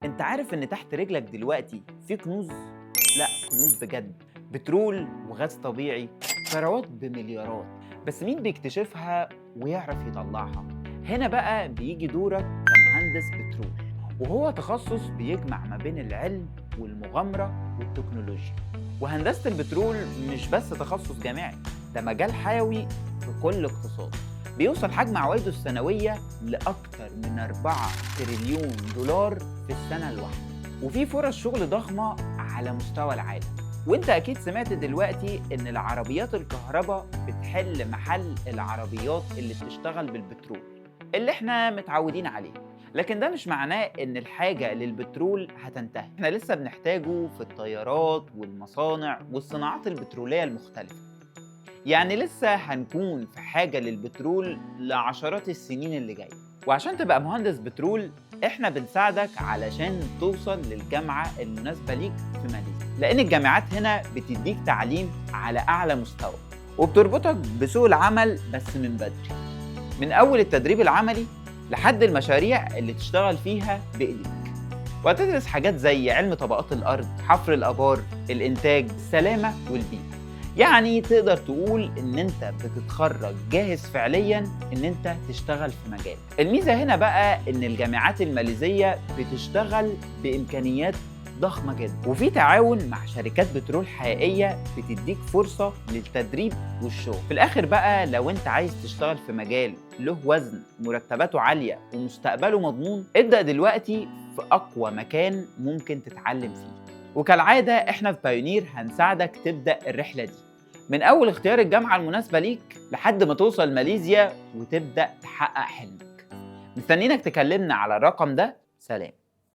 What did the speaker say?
انت عارف ان تحت رجلك دلوقتي في كنوز؟ لا، كنوز بجد. بترول وغاز طبيعي، ثروات بمليارات. بس مين بيكتشفها ويعرف يطلعها؟ هنا بقى بيجي دورك كمهندس بترول، وهو تخصص بيجمع ما بين العلم والمغامرة والتكنولوجيا. وهندسة البترول مش بس تخصص جامعي، ده مجال حيوي في كل اقتصاد. بيوصل حجم عوائده السنوية لأكثر من 4 تريليون دولار في السنة الواحدة، وفي فرص شغل ضخمة على مستوى العالم. وانت اكيد سمعت دلوقتي ان العربيات الكهرباء بتحل محل العربيات اللي بتشتغل بالبترول اللي احنا متعودين عليه. لكن ده مش معناه ان الحاجة للبترول هتنتهي، احنا لسه بنحتاجه في الطيارات والمصانع والصناعات البترولية المختلفة. يعني لسه هنكون في حاجة للبترول لعشرات السنين اللي جاية. وعشان تبقى مهندس بترول احنا بنساعدك علشان توصل للجامعة المناسبة ليك في ماليزيا، لأن الجامعات هنا بتديك تعليم على أعلى مستوى وبتربطك بسوق العمل بس من بدري، من أول التدريب العملي لحد المشاريع اللي تشتغل فيها بإيديك. وهتدرس حاجات زي علم طبقات الأرض، حفر الآبار، الإنتاج، السلامة والبيئة. يعني تقدر تقول إن أنت بتتخرج جاهز فعلياً إن أنت تشتغل في مجال. الميزة هنا بقى إن الجامعات الماليزية بتشتغل بإمكانيات ضخمة جدا، وفي تعاون مع شركات بترول حقيقية بتديك فرصة للتدريب والشغل. في الآخر بقى لو أنت عايز تشتغل في مجال له وزن، مرتباته عالية ومستقبله مضمون، ابدأ دلوقتي في أقوى مكان ممكن تتعلم فيه. وكالعادة احنا في بايونير هنساعدك تبدأ الرحلة دي، من أول اختيار الجامعة المناسبة ليك لحد ما توصل ماليزيا وتبدأ تحقق حلمك. مستنينك تكلمنا على الرقم ده. سلام.